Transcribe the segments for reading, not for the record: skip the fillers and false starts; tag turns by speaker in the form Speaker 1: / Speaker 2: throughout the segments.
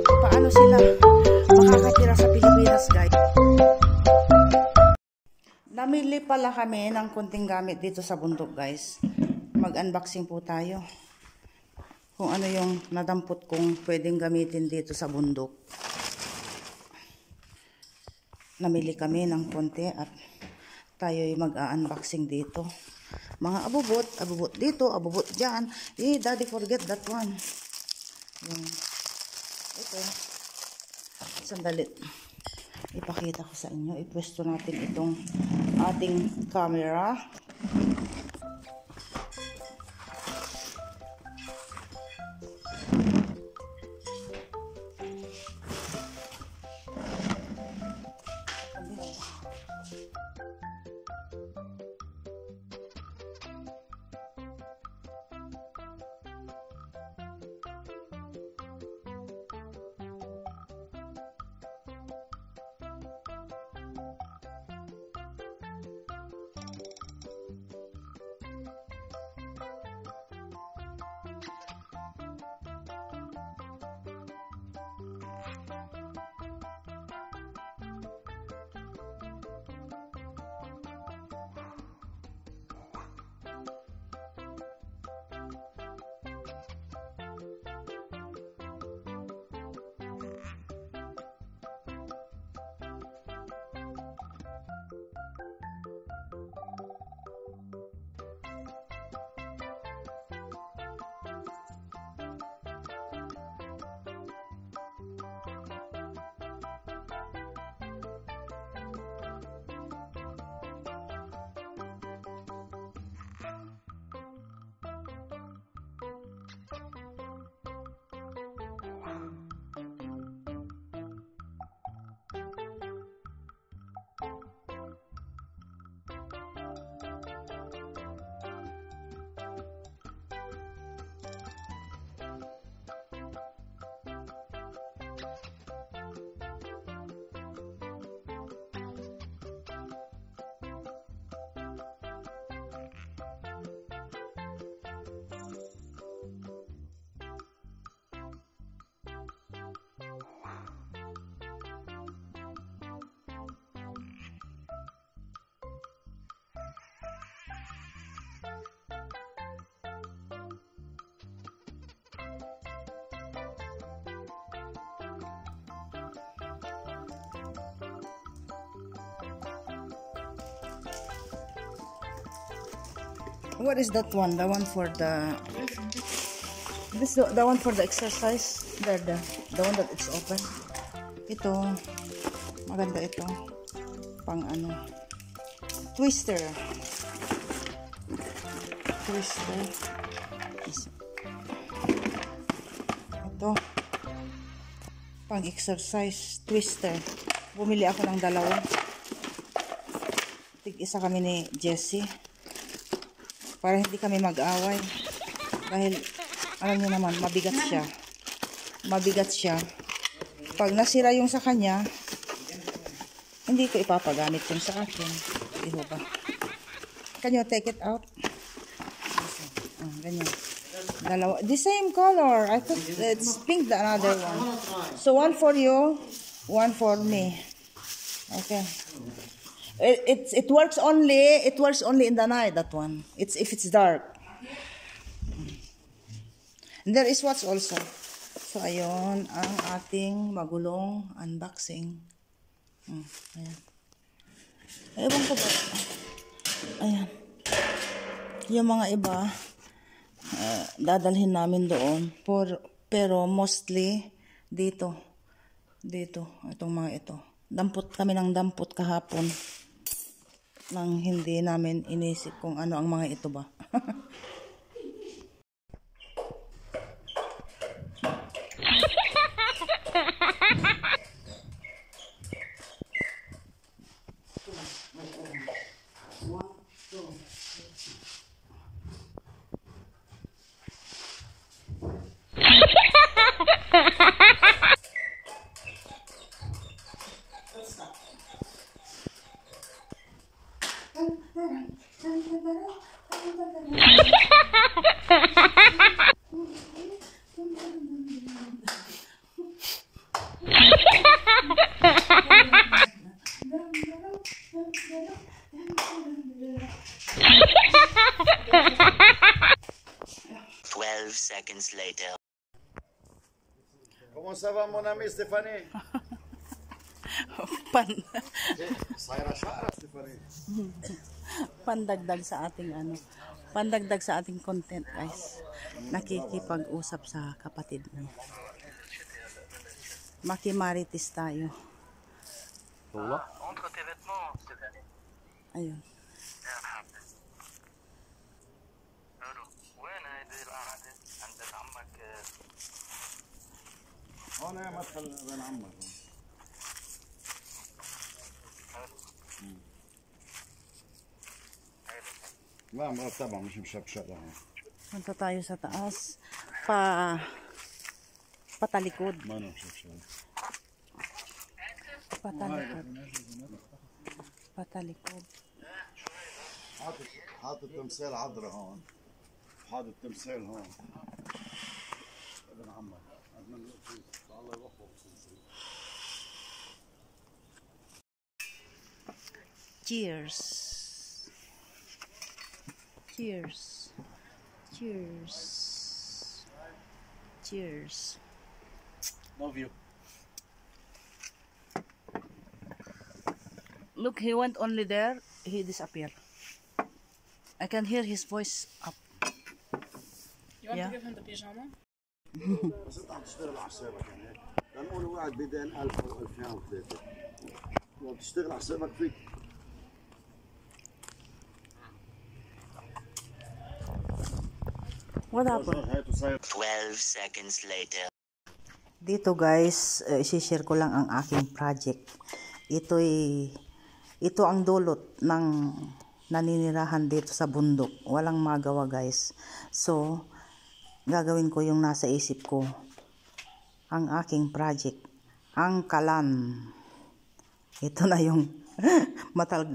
Speaker 1: Paano sila makakatira sa Pilipinas, guys? Namili pala kami ng kunting gamit dito sa bundok, guys. Mag-unboxing po tayo. Kung ano yung nadampot kong pwedeng gamitin dito sa bundok. Namili kami ng konti at tayo'y mag-unboxing dito. Mga abubot dito, abubot dyan. Daddy, forget that one. Ito. Sandali. Ipakita ko sa inyo. Ipwesto natin itong ating camera. What is that one? The one for the the one for the exercise. There, the one that it's open. Ito, maganda ito. Pang ano? Twister. Ito. Pang exercise twister. Bumili ako ng dalawa. Tig-isa kami ni Jessie. Para hindi kami mag-away. Dahil, alam niyo naman, mabigat siya. Pag nasira yung sa kanya, hindi ko ipapagamit yung sa akin. Hindi ba? Can you take it out? Ganyan. Dalawa. The same color. I thought it's pink, the another one. So, one for you, one for me. Okay. It works only in the night, that one. It's if it's dark. And there is watch also. So ayun ang ating magulong unboxing. Ayan. Ewan ko ba. Ayan. Yung mga iba dadalhin namin doon pero mostly dito itong mga ito. Dampot kami ng dampot kahapon. Nang hindi namin inisip kung ano ang mga ito ba.
Speaker 2: Comment ça va, mon ami Stéphanie? Sayra Shara, Stéphanie.
Speaker 1: Pandagdag sa ating pandagdag sa ating content, guys. Nakikipag-usap sa kapatid mo. Makimarites tayo.
Speaker 3: Entre tes vêtements, Stéphanie.
Speaker 1: Ayun.
Speaker 3: حلو. وين هيدي القعدة؟ عند عمك.
Speaker 2: هون مدخل بين عمك. لا مرتبة مش مشبشبة.
Speaker 1: Punta tayo sa taas. Patalikod.
Speaker 2: ما أنا مشبشبة.
Speaker 1: Patalikod.
Speaker 2: حاطط تمثال عذرا هون. حاطط تمثال هون. ابن عمك. الله يوفقه.
Speaker 1: Cheers. Cheers. Cheers. Cheers.
Speaker 3: Love you.
Speaker 1: Look, he went only there, he disappeared. I can hear his voice up.
Speaker 4: You want
Speaker 1: Yeah.
Speaker 4: to give him the pyjama?
Speaker 2: بس انت عم تشتغل على حسابك يعني لنقول واحد بدين 1000 او 2003 لو بتشتغل على حسابك فيك
Speaker 1: What happened?
Speaker 5: 12 seconds later.
Speaker 1: Dito guys, isi-share ko lang ang aking project. Ito ang dulot ng naninirahan dito sa bundok. Walang magawa guys. So, gagawin ko yung nasa isip ko. Ang aking project. Ang kalan. Ito na yung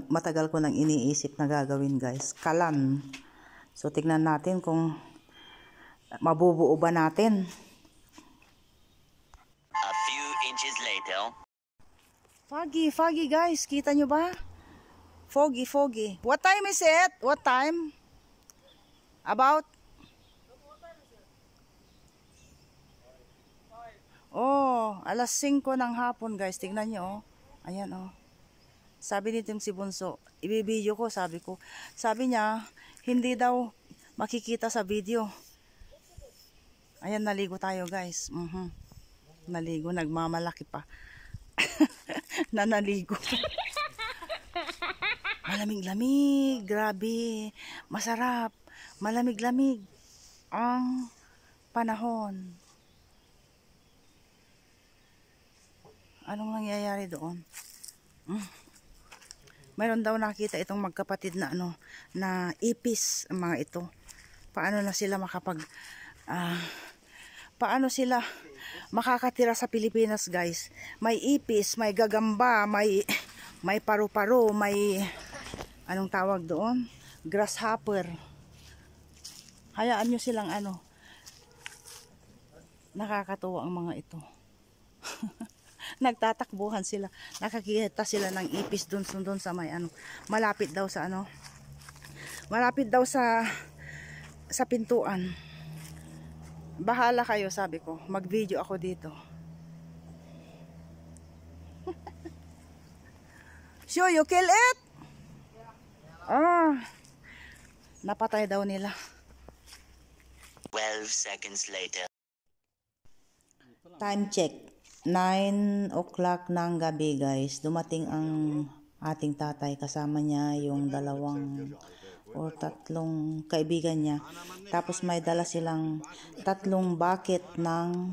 Speaker 1: matagal ko nang iniisip na gagawin guys. Kalan. So, tignan natin kung mabubuo ba natin.
Speaker 5: A few inches later.
Speaker 1: Foggy guys. Kita nyo ba? Foggy. What time is it? What time? About? Oh, alas 5 ng hapon guys. Tingnan nyo. Oh. Ayan oh. Sabi nitong si Bunso, ibibideo ko, sabi ko. Sabi niya, hindi daw makikita sa video. Ayan, naligo tayo guys. Naligo, nagmamalaki pa. Naligo. Malamig-lamig, grabe. Masarap. Malamig-lamig ang panahon. Anong nangyayari doon? Mayroon daw nakita itong magkapatid na na ipis ang mga ito. Paano sila makakatira sa Pilipinas guys? May ipis, may gagamba, may paru-paro, may anong tawag doon? Grasshopper. Hayaan nyo silang nakakatuwa ang mga ito. Nagtatakbuhan sila. Nakakita sila ng ipis doon sa may malapit daw sa malapit daw sa pintuan. Bahala kayo, sabi ko. Mag-video ako dito. So, you kill it? Napatay daw nila.
Speaker 5: 12 seconds later.
Speaker 1: Time check. 9 o'clock ng gabi guys. Dumating ang ating tatay. Kasama niya yung dalawang o tatlong kaibigan niya. Tapos may dala silang 3 bucket ng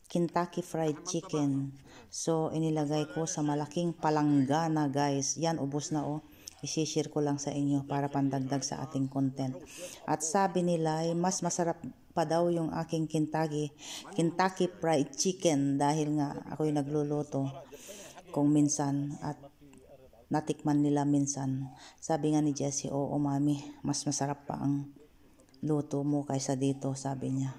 Speaker 1: Kentucky Fried Chicken. So, inilagay ko sa malaking palanggana guys. Yan, ubos na oh. Isishare ko lang sa inyo para pandagdag sa ating content. At sabi nila, mas masarap pa daw yung aking Kentucky Fried Chicken dahil nga ako'y nagluluto kung minsan at natikman nila minsan. Sabi nga ni Jessie, oo mami, mas masarap pa ang luto mo kaysa dito, sabi niya.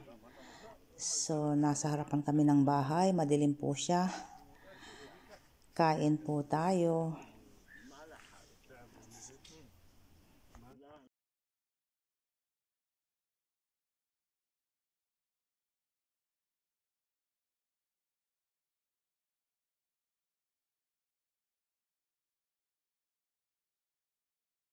Speaker 1: So, nasa harapan kami ng bahay, madilim po siya. Kain po tayo.